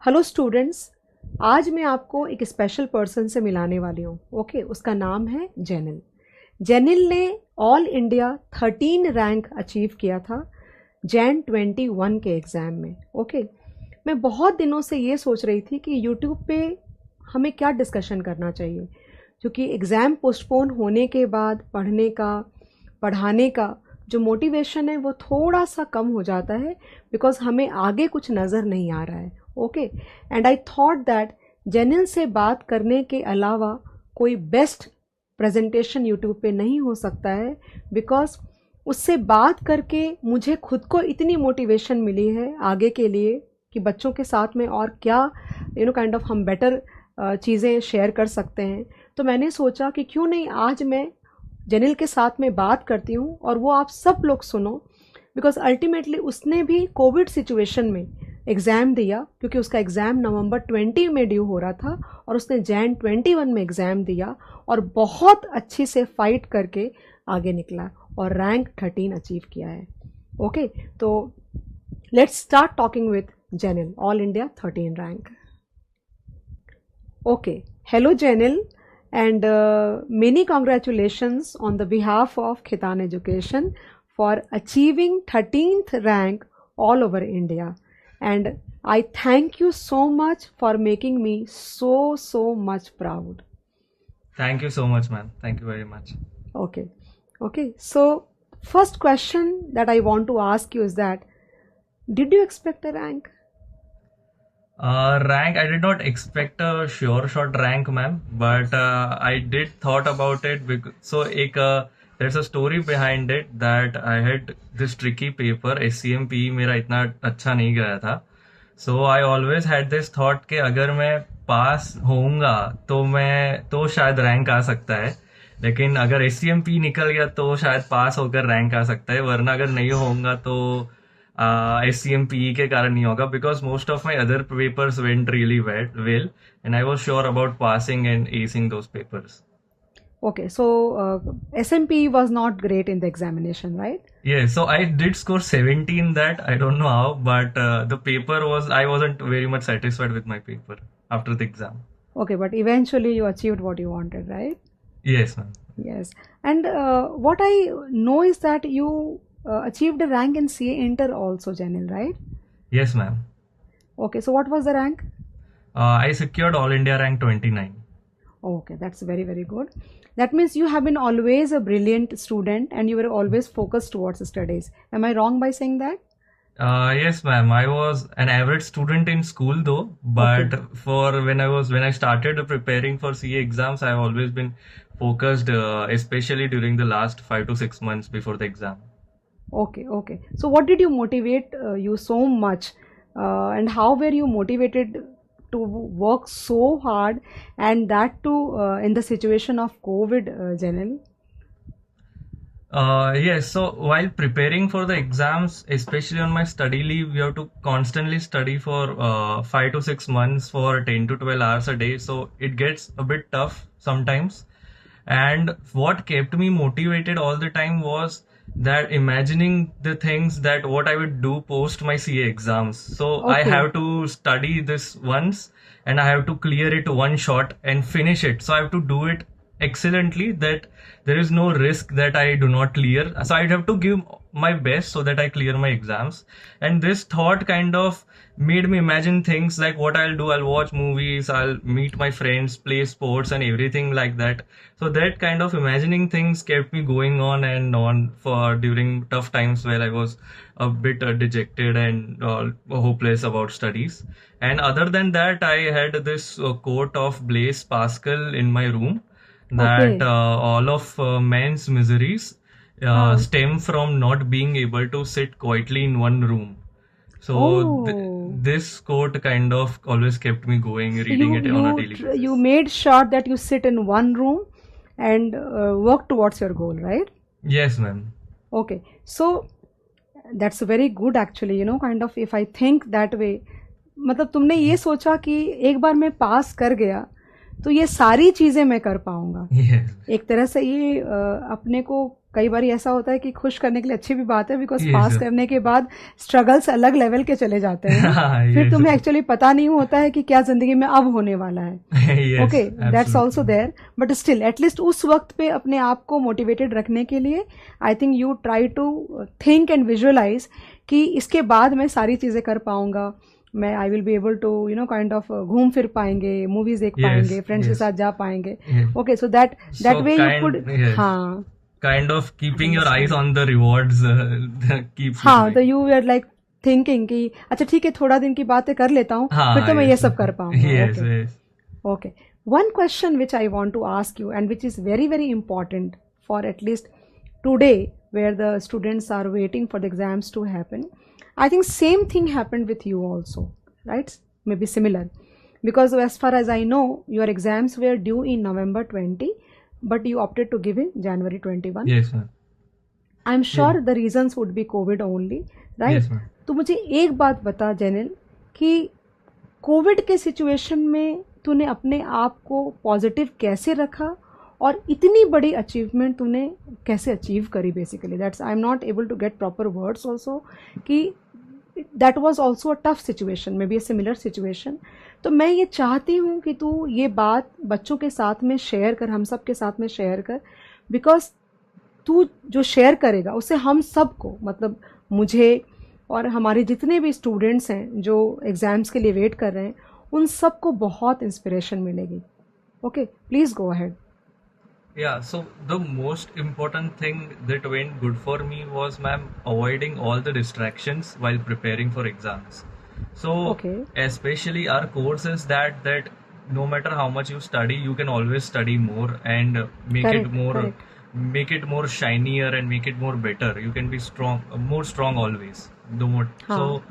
Hello students. आज मैं आपको एक स्पेशल पर्सन से मिलाने वाली हूँ। ओके, उसका नाम है जेनिल। जेनिल ने ऑल इंडिया 13 रैंक अचीव किया था जैन 21 के एग्ज़ाम में। ओके, मैं बहुत दिनों से ये सोच रही थी कि यूट्यूब पे हमें क्या डिस्कशन करना चाहिए, क्योंकि एग्ज़ाम पोस्टपोन होने के बाद पढ़ने का, पढ़ाने का जो मोटिवेशन है वो थोड़ा सा कम हो जाता है, बिकॉज हमें आगे कुछ नज़र नहीं आ रहा है। Okay, and I thought that Jenil से बात करने के अलावा कोई बेस्ट प्रेजेंटेशन यूट्यूब पे नहीं हो सकता है, बिकॉज उससे बात करके मुझे खुद को इतनी मोटिवेशन मिली है आगे के लिए कि बच्चों के साथ में और क्या काइंड ऑफ हम बेटर चीज़ें शेयर कर सकते हैं। तो मैंने सोचा कि क्यों नहीं आज मैं जेनिल के साथ में बात करती हूँ और वो आप सब लोग सुनो, बिकॉज अल्टीमेटली उसने भी कोविड सिचुएशन में एग्ज़ाम दिया, क्योंकि उसका एग्ज़ाम नवंबर 20 में ड्यू हो रहा था और उसने जैन 21 में एग्ज़ाम दिया और बहुत अच्छी से फाइट करके आगे निकला और रैंक 13 अचीव किया है। ओके, तो let's start talking with जेनिल, all India 13 rank. Okay, hello Janil, and many congratulations on the behalf of Khitan Education for achieving 13th rank all over India. And I thank you so much for making me so much proud. Thank you so much, ma'am. Thank you very much. Okay. So first question that I want to ask you is that, did you expect a rank? Rank, I did not expect a sure shot rank, ma'am, but I did thought about it. There's a story behind it that I had this tricky paper, SCMP मेरा इतना अच्छा नहीं गया था. So I always had this thought कि अगर मैं पास होऊंगा तो शायद रैंक आ सकता है, लेकिन अगर SCMP निकल गया तो शायद पास होकर रैंक आ सकता है, वरना अगर नहीं होऊंगा तो SCMPE के कारण नहीं होगा, because most of my other papers went really well and I was sure about passing and acing those papers. Okay, so SMP was not great in the examination, right? Yeah, so I did score 70 in that. I don't know how, but the paper was, I wasn't very much satisfied with my paper after the exam. Okay, but eventually you achieved what you wanted, right? Yes, ma'am. Yes. And what I know is that you achieved a rank in CA Inter also, Janil, right? Yes, ma'am. Okay, so what was the rank? I secured All India rank 29. Okay, that's very good. That means you have been always a brilliant student and you were always focused towards studies. Am I wrong by saying that? Yes, ma'am. I was an average student in school though, but Okay. for when I started preparing for CA exams, I've always been focused, especially during the last 5 to 6 months before the exam. Okay. So what did you motivate you so much, and how were you motivated to work so hard, and that too in the situation of COVID, Janil? Yes, so while preparing for the exams, especially on my study leave, we have to constantly study for 5 to 6 months for 10 to 12 hours a day. So it gets a bit tough sometimes. And what kept me motivated all the time was that imagining the things that what I would do post my CA exams. So I Okay. have to study this once and I have to clear it one shot and finish it. So I have to do it excellently that there is no risk that I do not clear. So I'd have to give my best so that I clear my exams. And this thought kind of made me imagine things like what I'll do. I'll watch movies, I'll meet my friends, play sports and everything like that. So that kind of imagining things kept me going on and on for during tough times where I was a bit dejected and hopeless about studies. And other than that, I had this quote of Blaise Pascal in my room that Okay. all of man's miseries Huh. stem from not being able to sit quietly in one room. So Oh. this quote kind of always kept me going, So reading you it on a you daily tr- you basis. made sure that you sit in one room and work towards your goal, right? Yes, ma'am. Okay. So that's very good actually, kind of if I think that way. मतलब तुमने ये सोचा कि एक बार मैं पास कर गया तो ये सारी चीज़ें मैं कर पाऊंगा। Yes. एक तरह से ये अपने को कई बार ऐसा होता है कि खुश करने के लिए अच्छी भी बात है, बिकॉज Yes, पास sir. करने के बाद स्ट्रगल्स अलग लेवल के चले जाते हैं ना। फिर Yes, तुम्हें sir. एक्चुअली पता नहीं होता है कि क्या जिंदगी में अब होने वाला है। Yes, okay, that's also absolutely. There, but still at least उस वक्त पे अपने आप को मोटिवेटेड रखने के लिए I think you try to think and visualise कि इसके बाद मैं सारी चीज़ें कर पाऊंगा, मैं I will be able to you know kind of घूम फिर पाएंगे, मूवीज देख Yes, पाएंगे, फ्रेंड्स के yes, साथ जा पाएंगे। yes. Okay, so that So way you kind, could, yes, हाँ kind of keeping your eyes on the rewards keeps you हाँ, तो going. You are like thinking कि अच्छा ठीक है, थोड़ा दिन की बातें कर लेता हूँ, हाँ, फिर तो मैं ये yes, सब कर पाऊंगा। yes, okay yes. Okay, one question which I want to ask you and which is very very important for at least today where the students are waiting for the exams to happen. I think same thing happened with you also, right? Maybe similar, because as far as I know your exams were due in November 20 but you opted to give in January 21. Yes, ma'am. I'm sure the reasons would be COVID only, right? Yes, ma'am. तो मुझे एक बात बता जेनिल कि Covid के situation में तूने अपने आप को पॉजिटिव कैसे रखा और इतनी बड़ी अचीवमेंट तूने कैसे अचीव करी। Basically that's I am not able to get proper words also कि that was also a tough situation, maybe a similar situation. तो मैं ये चाहती हूँ कि तू ये बात बच्चों के साथ में शेयर कर, हम सब के साथ में शेयर कर, बिकॉज तू जो शेयर करेगा उससे हम सबको, मतलब मुझे और हमारे जितने भी स्टूडेंट्स हैं जो एग्ज़ाम्स के लिए वेट कर रहे हैं, उन सबको बहुत इंस्पिरेशन मिलेगी। Okay, please go ahead. Yeah, so the most important thing that went good for me was, ma'am, avoiding all the distractions while preparing for exams. So, Okay. especially our course is that no matter how much you study, you can always study more and Correct. make it more shinier and make it more better. You can be more strong always. The more हाँ.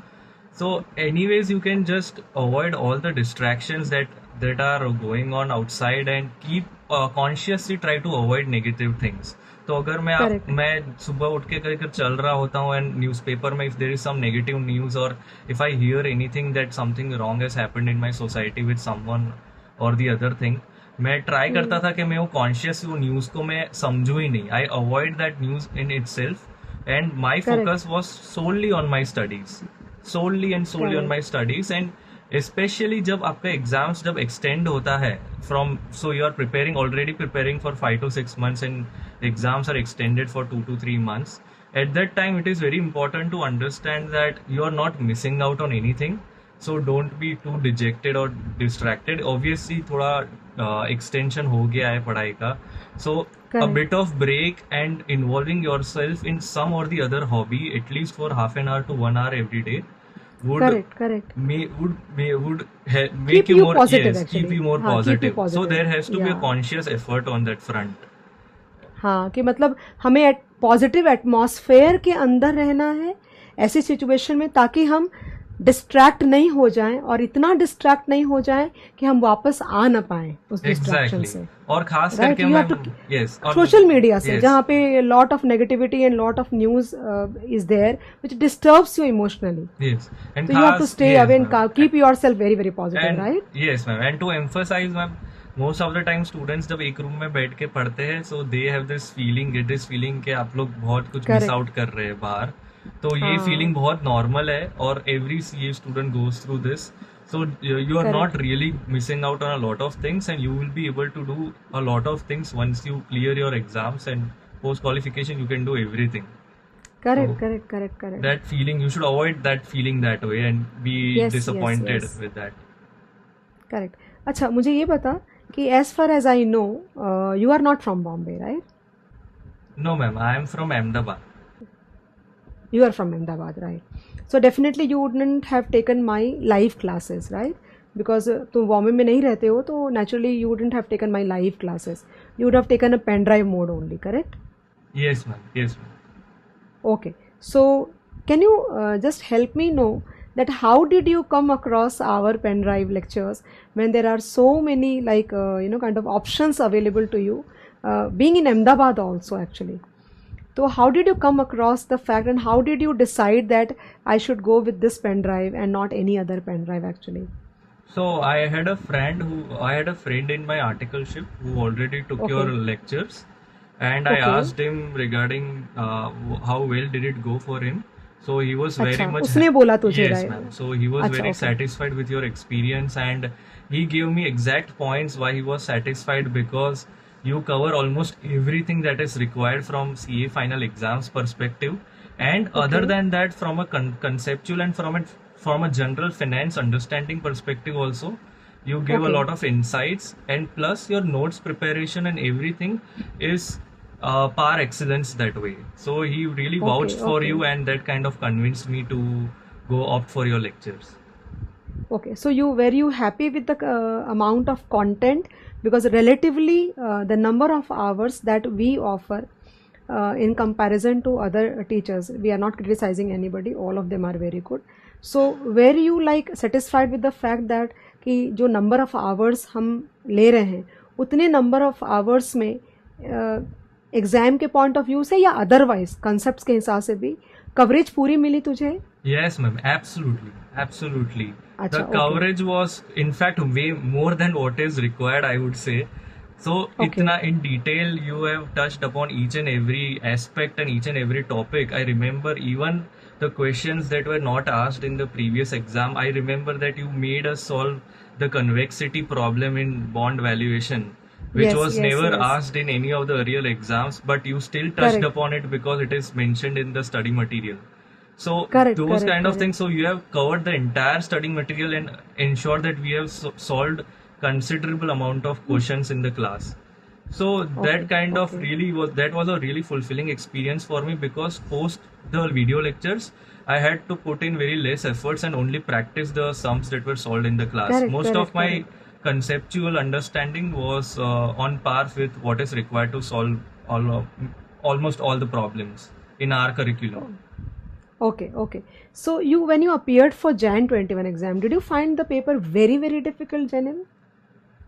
so anyways, you can just avoid all the distractions that are going on outside and keep consciously try to avoid negative things. तो अगर मैं सुबह उठ के कहीं चल रहा होता हूँ एंड न्यूज़पेपर में if there is some negative news और if I hear anything that something wrong has happened in my society with someone और द अदर थिंग, मैं ट्राई करता था कि मैं वो कॉन्शियस वो न्यूज़ को मैं समझूं ही नहीं. I avoid that news in itself and my focus was solely on my studies, solely on my studies. And especially जब आपका एग्जाम्स जब एक्सटेंड होता है from, so you are already preparing for 5 to 6 months and exams are extended for 2 to 3 months. At that time it is very important to understand that you are not missing out on anything, so don't be too dejected or distracted. Obviously थोड़ा extension हो गया है पढ़ाई का, so a bit of break and involving yourself in some or the other hobby at least for half an hour to 1 hour every day would make you more positive, yes, keep you more हाँ, positive. keep you So there has to be a yeah. conscious effort on that front. हाँ, कि मतलब हमें positive atmosphere के अंदर रहना है ऐसी सिचुएशन में, ताकि हम डिस्ट्रैक्ट नहीं हो जाएं और इतना डिस्ट्रैक्ट नहीं हो जाएं कि हम वापस आ ना पाए उस डिस्ट्रैक्शन से. और खास करके यस, सोशल मीडिया से जहाँ पे lot of negativity and lot of news is there which disturbs you emotionally. Yes, and you have to stay away and keep yourself very very positive, right? Yes ma'am, and to emphasise ma'am, most of the time students जब एक room में बैठ के पढ़ते हैं, so they have this feeling कि आप लोग बहुत कुछ मिस आउट कर रहे हैं बाहर. तो ये फीलिंग बहुत नॉर्मल है और every CA student goes through this. So you are not really missing out on a lot of things, and you will be able to do a lot of things once you clear your exams, and post qualification you can do everything. Correct. That feeling, you should avoid that feeling that way and be disappointed with that. Correct. अच्छा, मुझे ये बता कि as far as I know, you are not from Bombay, right? No ma'am, I am from Ahmedabad. You are from Ahmedabad, right? So definitely you wouldn't have taken my live classes, right? Because तुम बॉम्बे में नहीं रहते हो, तो naturally you wouldn't have taken my live classes. You would have taken a pen drive mode only, correct? Yes ma'am. Okay, so can you just help me know that how did you come across our pen drive lectures when there are so many like kind of options available to you, being in Ahmedabad also actually? So how did you come across the fact, and how did you decide that I should go with this pen drive and not any other pen drive actually? So I had a friend in my articleship who already took your Okay. lectures, and I Okay. asked him regarding how well did it go for him. So he was very अच्छा, much उसने बोला तुझे yes, राय? ma'am. So he was अच्छा, very okay. satisfied with your experience, and he gave me exact points why he was satisfied, because you cover almost everything that is required from CA final exams perspective, and other Okay. than that, from a conceptual and from a general finance understanding perspective also, you give a Okay. lot of insights, and plus your notes preparation and everything is par excellence that way. So he really Okay. vouched for Okay. you, and that kind of convinced me to go opt for your lectures. Okay, so were you happy with the amount of content? Because relatively, the number of hours that we offer in comparison to other teachers, we are not criticizing anybody. All of them are very good. So were you like satisfied with the fact that कि जो number of hours हम ले रहे हैं, उतने number of hours में exam के point of view से या अदरवाइज कंसेप्ट के हिसाब से भी कवरेज पूरी मिली तुझे? Yes, ma'am. Absolutely. Absolutely. अच्छा, The okay. coverage was, in fact, way more than what is required, I would say. So, okay. itna in detail, you have touched upon each and every aspect and each and every topic. I remember even the questions that were not asked in the previous exam. I remember that you made us solve the convexity problem in bond valuation, which Yes, was yes, never yes. asked in any of the real exams, but you still touched Correct. upon it because it is mentioned in the study material. So Correct, those correct, kind of correct. things. So you have covered the entire study material and ensure that we have solved considerable amount of questions in the class. So Okay, that kind of okay. really was a really fulfilling experience for me, because post the video lectures I had to put in very less efforts and only practice the sums that were solved in the class. Correct, Most correct, of my correct. conceptual understanding was on par with what is required to solve almost all the problems in our curriculum. Okay, okay. So when you appeared for Jan 21 exam, did you find the paper very, very difficult, Janil?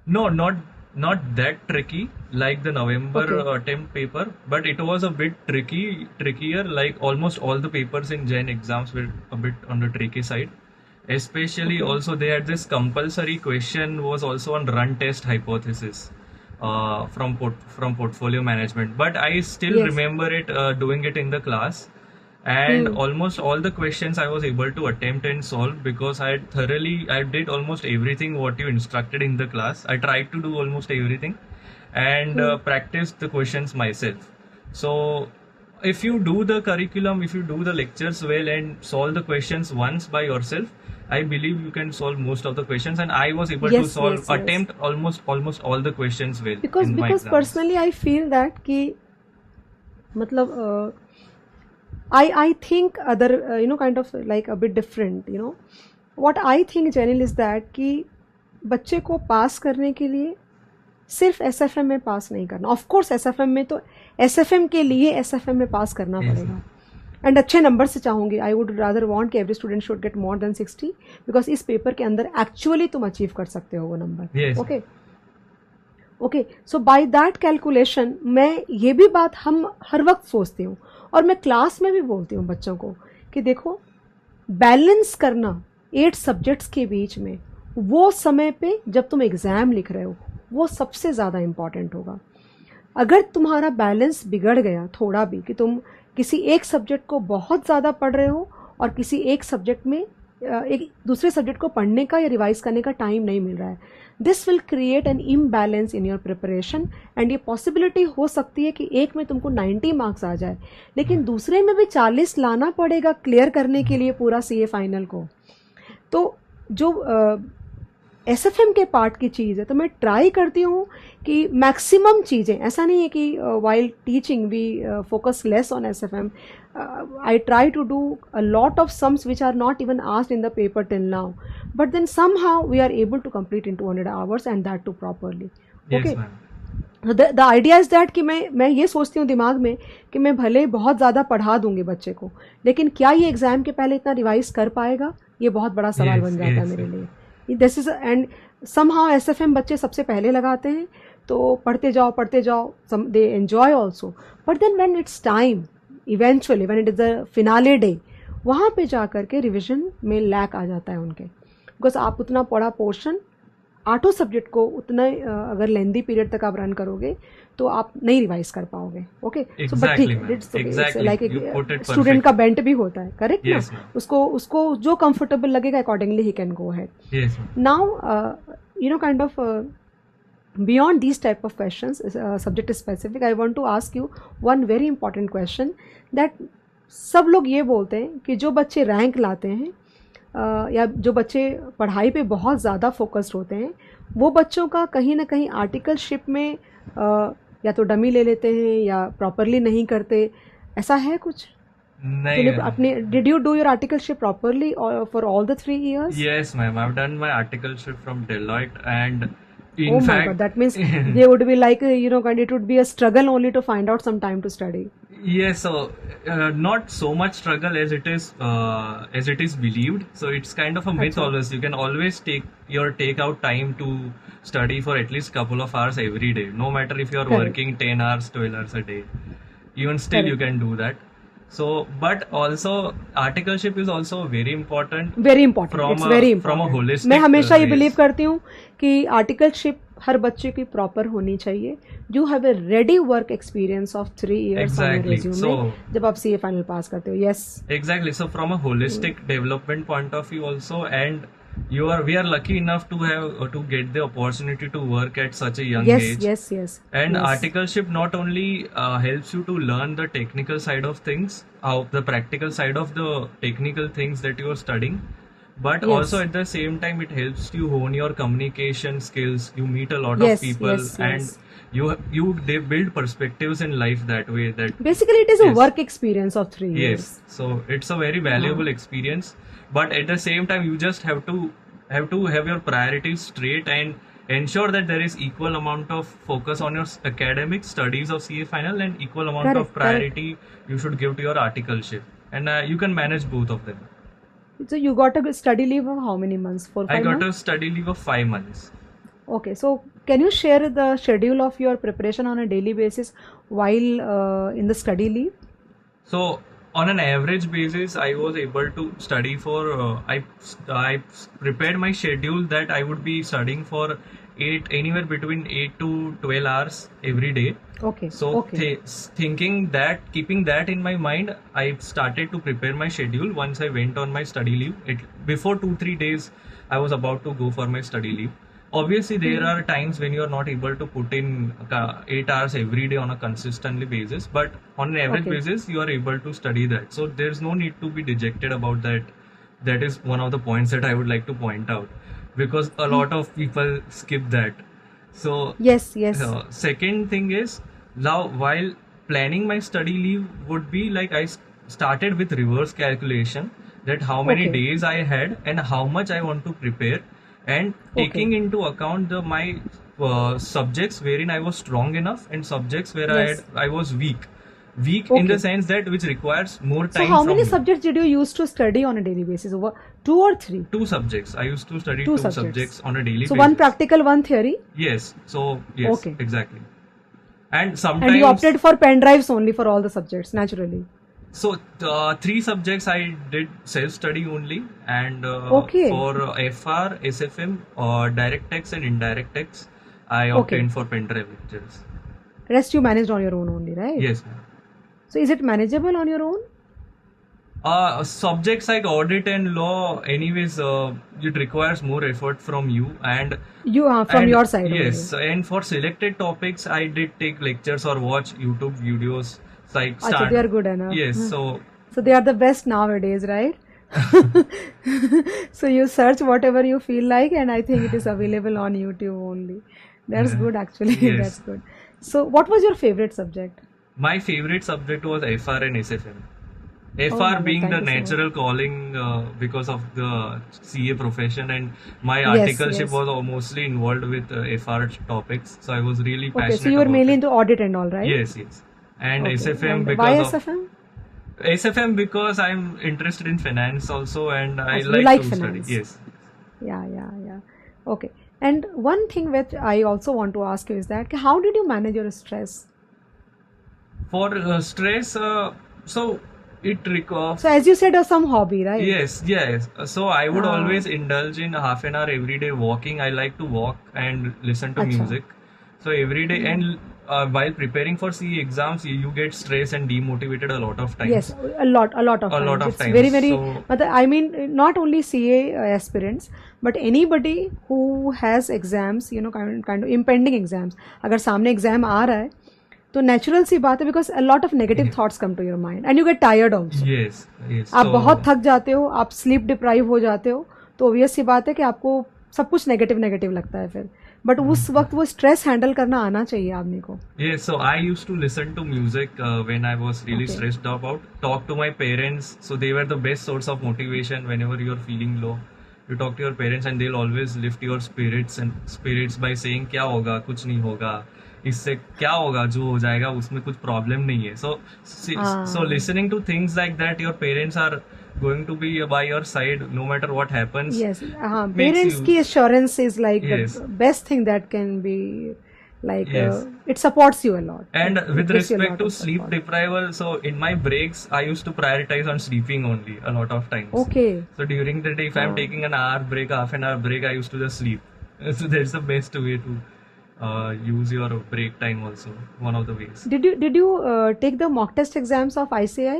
No, not that tricky like the November Okay. attempt paper, but it was a bit trickier. Like almost all the papers in Gen exams were a bit on the tricky side. Especially Okay. also they had this compulsory question was also on run test hypothesis from portfolio management. But I still Yes. remember it doing it in the class, and Hmm. almost all the questions I was able to attempt and solve, because I did almost everything what you instructed in the class. I tried to do almost everything, and Hmm. practiced the questions myself. So if you do the curriculum, if you do the lectures well and solve the questions once by yourself, I believe you can solve most of the questions, and I was able to Yes, solve yes, yes. attempt almost all the questions well Because in my exams. personally I feel that कि मतलब I think other kind of like a bit different, what I think Janil is that कि बच्चे को पास करने के लिए सिर्फ SFM में पास नहीं करना. ऑफ कोर्स एसएफएम में तो एसएफएम के लिए एसएफएम में पास करना Yes, पड़ेगा, एंड अच्छे नंबर से चाहूँगी. आई वुड रादर वांट कि every student should get more than 60, because इस पेपर के अंदर एक्चुअली तुम अचीव कर सकते हो वो number. Yes. Okay okay. So by that calculation मैं ये भी बात हम हर वक्त सोचती हूँ, और मैं क्लास में भी बोलती हूँ बच्चों को कि देखो, बैलेंस करना 8 सब्जेक्ट्स के बीच में वो समय पे जब तुम एग्ज़ाम लिख रहे हो वो सबसे ज़्यादा इम्पॉर्टेंट होगा. अगर तुम्हारा बैलेंस बिगड़ गया थोड़ा भी, कि तुम किसी एक सब्जेक्ट को बहुत ज़्यादा पढ़ रहे हो और किसी एक सब्जेक्ट में एक दूसरे सब्जेक्ट को पढ़ने का या रिवाइज करने का टाइम नहीं मिल रहा है, this will create an imbalance in your preparation. And ये पॉसिबिलिटी हो सकती है कि एक में तुमको 90 मार्क्स आ जाए, लेकिन दूसरे में भी 40 लाना पड़ेगा क्लियर करने के लिए पूरा सीए फाइनल को. तो जो एसएफएम के पार्ट की चीज़ है, तो मैं ट्राई करती हूँ कि मैक्सिमम चीज़ें, ऐसा नहीं है कि while teaching we focus less on SFM. I try to do a lot of sums which are not even asked in the paper till now, but then somehow we are able to complete in 200 hours, and that too properly. Yes, Okay. ma'am. The idea is that कि मैं ये सोचती हूँ दिमाग में कि मैं भले बहुत ज़्यादा पढ़ा दूंगी बच्चे को, लेकिन क्या ये एग्ज़ाम के पहले इतना रिवाइज कर पाएगा, ये बहुत बड़ा सवाल Yes, बन जाता है yes, मेरे yes. लिए. This is and somehow SFM बच्चे सबसे पहले लगाते हैं, तो पढ़ते जाओ, they enjoy also. But then when it's time, eventually when it is the finale day, वहाँ पे जा कर के रिविजन में लैक आ जाता है उनके. बिकॉज आप उतना पढ़ा पोर्शन आठों सब्जेक्ट को उतना अगर लेंदी पीरियड तक आप रन करोगे तो आप नहीं रिवाइज कर पाओगे. ओके, सो बट ठीक, लाइक स्टूडेंट का बेंट भी होता है, करेक्ट ना. उसको जो कंफर्टेबल लगेगा accordingly he can go ahead. Now you know kind of beyond these type of questions, subject specific, I want to ask you one very important question that सब लोग ये बोलते हैं कि जो बच्चे रैंक लाते हैं या जो बच्चे पढ़ाई पे बहुत ज़्यादा फोकस्ड होते हैं वो बच्चों का कहीं ना कहीं आर्टिकलशिप में या तो डमी ले लेते हैं या प्रॉपरली नहीं करते. ऐसा है कुछ? नहीं. अपने did you do your articleship properly for all the 3 years? Yes, ma'am. I've done my articleship from Deloitte, and in oh fact, my God, that means they would be like, you know, it would be a struggle only to find out some time to study. Yes, so not so much struggle as it is believed. So it's kind of a myth. Always you can always take out time to study for at least couple of hours every day, no matter if you are working 10 hours 12 hours a day. Even still you can do that. So but also articleship is also very important. Very important. It's very important. From a holistic. मैं हमेशा ये believe करती हूँ कि articleship हर बच्चे की proper होनी चाहिए. You have a ready work experience of 3 years on your resume जब आप CA फाइनल पास करते हो. Yes. Exactly. So from a holistic development point of view also, and we are lucky enough to have to get the opportunity to work at such a young age. Yes. And articleship not only helps you to learn the technical side of things, the practical side of the technical things that you are studying, but also at the same time it helps you hone your communication skills. You meet a lot of people, and they build perspectives in life that way. That basically it is a work experience of 3 years. Yes, so it's a very valuable experience. But at the same time, you just have to have your priorities straight and ensure that there is equal amount of focus on your academic studies of CA final and equal amount of priority you should give to your articleship. And you can manage both of them. So you got a study leave of how many months? 4-5 months? I got a study leave of 5 months. Okay, so can you share the schedule of your preparation on a daily basis while in the study leave? So on an average basis, I was able to study for. I prepared my schedule that I would be studying for anywhere between 8 to 12 hours every day. Okay. So keeping that in my mind, I started to prepare my schedule once I went on my study leave. Before 2-3 days, I was about to go for my study leave. Obviously, there are times when you are not able to put in 8 hours every day on a consistently basis, but on an average basis, you are able to study that. So there's no need to be dejected about that. That is one of the points that I would like to point out, because a lot of people skip that. So yes. Second thing is, now while planning my study leave would be like I started with reverse calculation, that how many days I had and how much I want to prepare. And taking into account my subjects wherein I was strong enough and subjects where I was weak in the sense that which requires more time. So how many subjects did you use to study on a daily basis? Over 2 or 3? 2 subjects. I used to study 2 subjects on a daily basis. So one practical, one theory? Yes. So yes, exactly. And sometimes. And you opted for pen drives only for all the subjects, naturally. So 3 subjects I did self-study only, and for FR, SFM, direct text and indirect text, I opted for pen drive lectures. Rest you managed on your own only, right? Yes, ma'am. So is it manageable on your own? Subjects like audit and law, anyways, it requires more effort from you and from your side. Yes, only. And for selected topics, I did take lectures or watch YouTube videos. Like they are good enough. Yes, so they are the best nowadays, right? So you search whatever you feel like, and I think it is available on YouTube only. That's good, actually. Yes. That's good. So what was your favorite subject? My favorite subject was FR and SFM. FR being the natural calling because of the CA profession, and my articleship was mostly involved with FR topics. So I was really passionate. Okay, so you were mainly into audit and all, right? Yes. And SFM and because why of SFM? SFM because I'm interested in finance also, and I like to finance. study. Yes. Yeah. Okay. And one thing which I also want to ask you is that how did you manage your stress? For stress, so it requires. So as you said, some hobby, right? Yes, yes. So I would Ah. always indulge in half an hour every day walking. I like to walk and listen to Acha. music. So every day, and while preparing for CE exams, you get stressed and demotivated a lot of times. Yes, a lot of A lot times. of It's times. very, very. So I mean, not only CA aspirants, but anybody who has exams, you know, kind of impending exams. अगर सामने exam आ रहा है, तो natural सी बात है, because a lot of negative thoughts come to your mind and you get tired also. yes, yes. आप So बहुत थक जाते हो, आप sleep deprive हो जाते हो, तो obvious सी बात है कि आपको सब कुछ नेगेटिव लगता है फिर. बट उस वक्त वो स्ट्रेस हैंडल करना आना चाहिए आदमी को. yes, so I used to listen to music when I was really Okay. stressed about. Talk to my parents, so they were the best source of motivation whenever you're feeling low. You talk to your parents and they'll always lift your spirits by saying क्या होगा, कुछ नहीं होगा, इससे क्या होगा, जो हो जाएगा उसमें कुछ प्रॉब्लम नहीं है. So listening to things like that, your parents are going to be by your side no matter what happens. Yes, makes parents you- की assurance is like Yes. the best thing that can be, like Yes. it supports you a lot. And It with gives you a respect lot to of sleep support. deprival, so in my breaks, I used to prioritize on sleeping only a lot of times. Okay. So during the day, if I'm Oh. taking an hour break, half an hour break, I used to just sleep. So that's the best way to use your break time also. One of the ways. Did you take the mock test exams of ICI?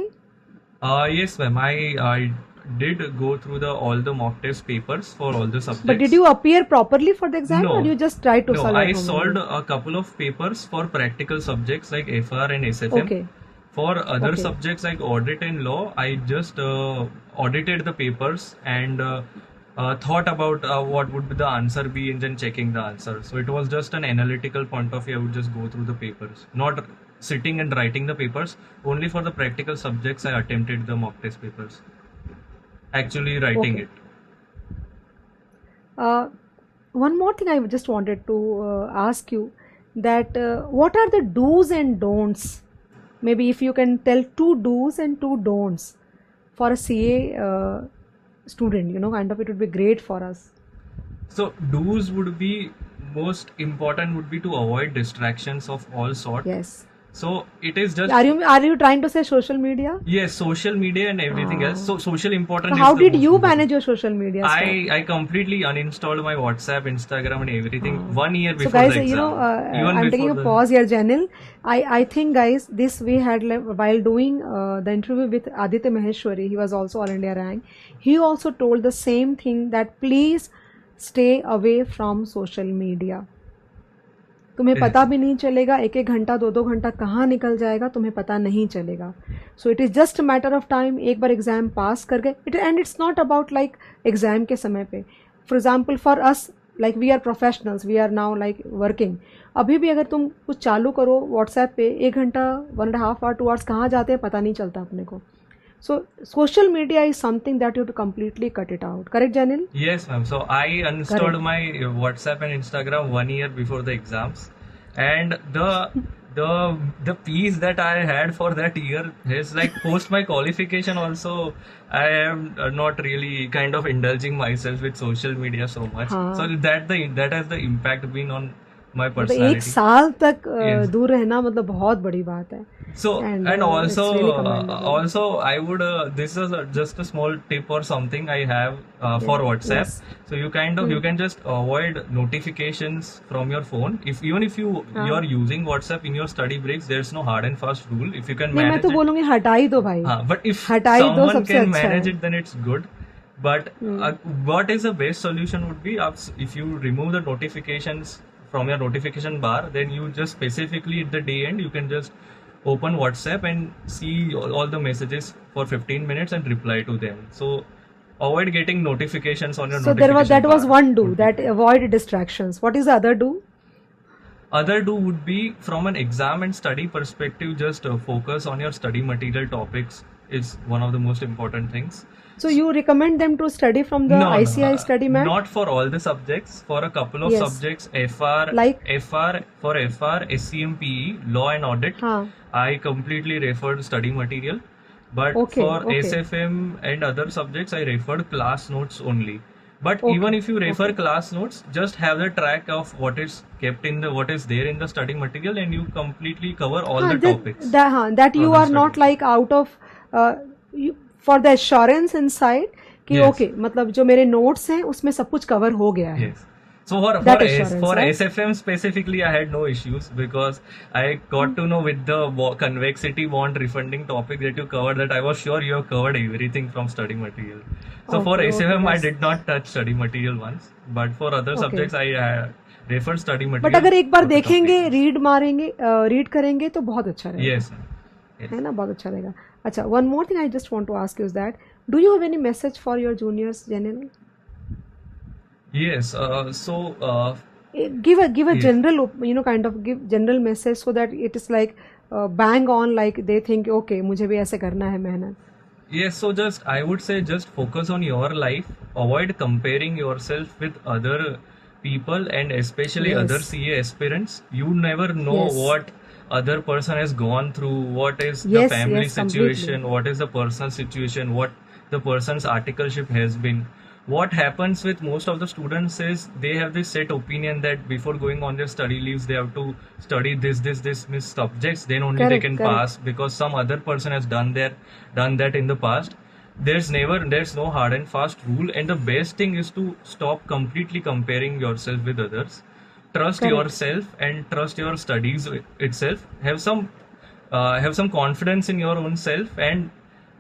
Yes, ma'am. I did go through all the mock test papers for all the subjects. But did you appear properly for the exam, No. or you just tried to No, solve I at home solved only? a couple of papers for practical subjects like FR and SFM. Okay. For other Okay. subjects like audit and law, I just audited the papers and thought about what would the answer be and then checking the answer. So it was just an analytical point of view. I would just go through the papers, not sitting and writing the papers. Only for the practical subjects, I attempted the mock test papers. Actually writing Okay. it. One more thing I just wanted to ask you, that what are the do's and don'ts? Maybe if you can tell 2 do's and 2 don'ts for a CA student, you know, kind of, it would be great for us. So do's would be most important would be to avoid distractions of all sort. Yes. So it is just Are you trying to say social media? yes, social media and everything else. So social important. So is how the did most you important. manage your social media stuff? I completely uninstalled my WhatsApp, Instagram, and everything 1 year So before guys, the exam. you know, Even I'm before taking a the- pause here, Janil. I think, guys, this we had while doing the interview with Aditya Maheshwari. He was also All India rank. He also told the same thing, that please stay away from social media. तुम्हें पता भी नहीं चलेगा, 1-1 घंटा 2-2 घंटा कहाँ निकल जाएगा, तुम्हें पता नहीं चलेगा. So it is just matter of time. एक बार एग्जाम पास कर गए, and it's not about like exam के समय पे. For example for us, like we are professionals, we are now like working. अभी भी अगर तुम कुछ चालू करो व्हाट्सएप पे, 1 घंटा 1.5 आवर 2 आवर्स कहाँ जाते हैं पता नहीं चलता अपने को. So social media is something that you have to completely cut it out. Correct, Janil? Yes, ma'am. So I uninstalled Correct. my WhatsApp and Instagram 1 year before the exams, and the peace that I had for that year is like post my qualification also. I am not really kind of indulging myself with social media so much. हाँ. So that has the impact been on my मतलब 1 personality. साल तक Yes. दूर रहना मतलब बहुत बड़ी बात है. So And, and it's also really commendable. also I would this is just a small tip or something I have for WhatsApp. Yes. So you you can just avoid notifications from your phone. Even if you're using WhatsApp in your study breaks, there's no hard and fast rule. If you can नहीं, मैं manage तो it, बोलूंगी हटा ही दो भाई. but if हटा ही दो, someone सबसे can अच्छा manage है. it, then it's good. But what is the best solution would be if you remove the notifications from your notification bar, then you just specifically at the day end you can just open WhatsApp and see all the messages for 15 minutes and reply to them. So avoid getting notifications on your So notification that was bar. one do, that avoid distractions. What is the other do? Other do would be from an exam and study perspective, just focus on your study material topics is one of the most important things. So you recommend them to study from the ICI study map? Not for all the subjects. For a couple of Yes. subjects, FR, Like? FR, SCMPE, Law and Audit, हाँ. I completely referred study material. But Okay, for okay. SFM and other subjects, I referred class notes only. But Okay, even if you refer okay. class notes, just have the track of what is what is there in the study material, and you completely cover all the topics. That you the are study. not like out of for the assurance inside कि Yes. Okay मतलब जो मेरे notes हैं उसमें सब कुछ cover हो गया है. Yes. So That assurance, for right? SFM specifically, I had no issues because I got to know with the convexity bond refunding topic that you covered that I was sure you have covered everything from study material. So for Okay, SFM, I yes. did not touch study material once, but for other Okay. subjects, I referred study material. But अगर एक बार for the देखेंगे, topic. Read मारेंगे, read करेंगे तो बहुत अच्छा रहेगा. Yes. ma'am. Yes. है ना, बहुत अच्छा रहेगा. अच्छा, one more thing I just want to ask you is that do you have any message for your juniors generally? Yes. Give a Yes. general kind of give general message so that it is like bang on, like they think okay मुझे भी ऐसे करना है मेहनत. Yes, so I would say just focus on your life. Avoid comparing yourself with other people and especially Yes. other CA aspirants. You never know Yes. what other person has gone through, what is Yes, the family yes, completely. situation, what is the person's situation, what the person's articleship has been. What happens with most of the students is they have this set opinion that before going on their study leaves they have to study this means subjects, then only they Correct, can correct. pass because some other person has done that in the past. There's no hard and fast rule, and the best thing is to stop completely comparing yourself with others. Trust Correct. yourself and trust your studies itself. Have some confidence in your own self, and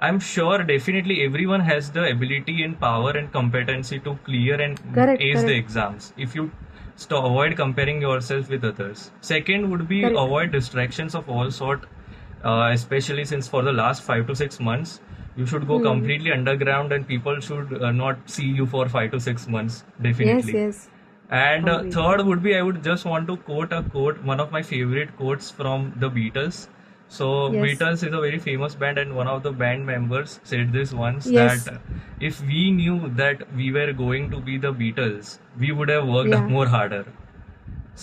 I'm sure definitely everyone has the ability and power and competency to clear and Correct, ace the correct. exams if you avoid comparing yourself with others. Second would be Correct. avoid distractions of all sort, especially since for the last 5 to 6 months you should go completely underground and people should not see you for 5 to 6 months definitely. Yes. And Completely. third would be I would just want to quote one of my favorite quotes from the Beatles. So Yes. Beatles is a very famous band, and one of the band members said this once Yes. that if we knew that we were going to be the Beatles, we would have worked Yeah. more harder.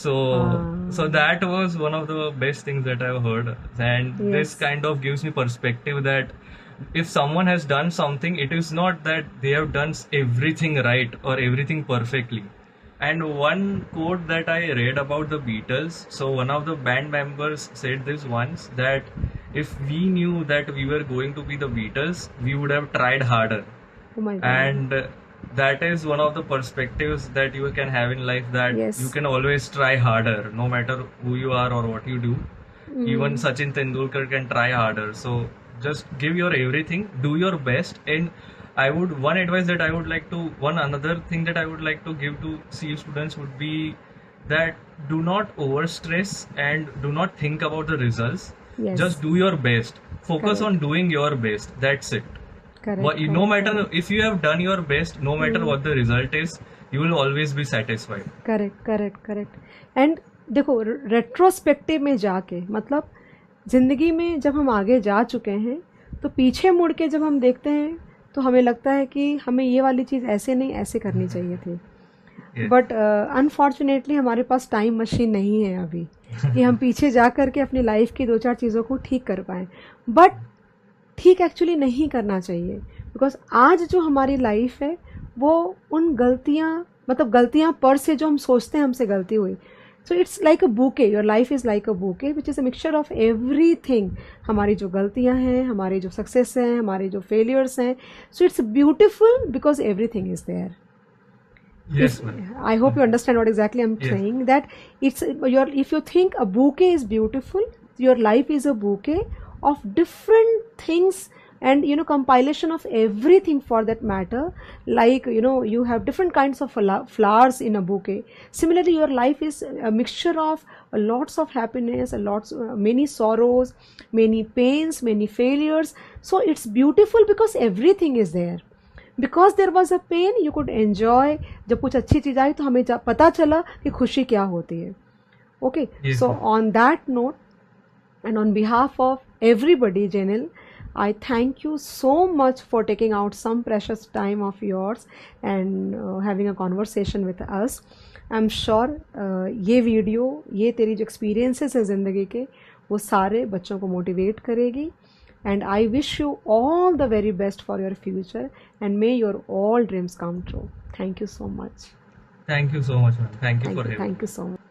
So Ah. so that was one of the best things that I've heard, and this Yes. kind of gives me perspective that if someone has done something, it is not that they have done everything right or everything perfectly. And one quote that I read about the Beatles, so one of the band members said this once that if we knew that we were going to be the Beatles, we would have tried harder. Oh my God. And that is one of the perspectives that you can have in life, that Yes. you can always try harder no matter who you are or what you do. Even Sachin Tendulkar can try harder. So just give your everything, do your best, and another thing that I would like to give to CA students would be that do not over stress and do not think about the results. Yes. Just do your best. Focus Correct. on doing your best. That's it. Correct. But no correct, matter correct. if you have done your best, no matter what the result is, you will always be satisfied. Correct. And देखो retrospective में जाके मतलब ज़िंदगी में जब हम आगे जा चुके हैं तो पीछे मुड़ के जब हम देखते हैं तो हमें लगता है कि हमें ये वाली चीज़ ऐसे नहीं ऐसे करनी चाहिए थी. Yes. बट अनफॉर्चुनेटली हमारे पास टाइम मशीन नहीं है अभी कि हम पीछे जा कर के अपनी लाइफ की 2-4 चीज़ों को ठीक कर पाएँ. बट ठीक एक्चुअली नहीं करना चाहिए, बिकॉज आज जो हमारी लाइफ है वो उन गलतियाँ पर से जो हम सोचते हैं हमसे गलती हुई. So it's like a bouquet, your life is like a bouquet which is a mixture of every thing. हमारी जो गलतियाँ हैं, हमारे जो सक्सेस हैं, हमारे जो फेलियर्स हैं. So it's beautiful because everything is there. Yes, ma'am. I hope you understand what exactly I'm Yes. saying. That if you think a bouquet is beautiful, your life is a bouquet of different things, and compilation of everything for that matter. Like you have different kinds of flowers in a bouquet. Similarly, your life is a mixture of lots of happiness, many sorrows, many pains, many failures. So it's beautiful because everything is there. Because there was a pain, you could enjoy. जब कुछ अच्छी चीज़ आई तो हमें पता चला कि खुशी क्या होती है. Okay, Yes, so ma'am. on that note, and on behalf of everybody, Janil, I thank you so much for taking out some precious time of yours and having a conversation with us. I'm sure ये video, ये तेरी जो experiences है ज़िंदगी के, वो सारे बच्चों को मोटिवेट करेगी. And I wish you all the very best for your future, and may your all dreams come true. Thank you so much. Thank you so much, ma'am. Thank you for having me. Thank you so much.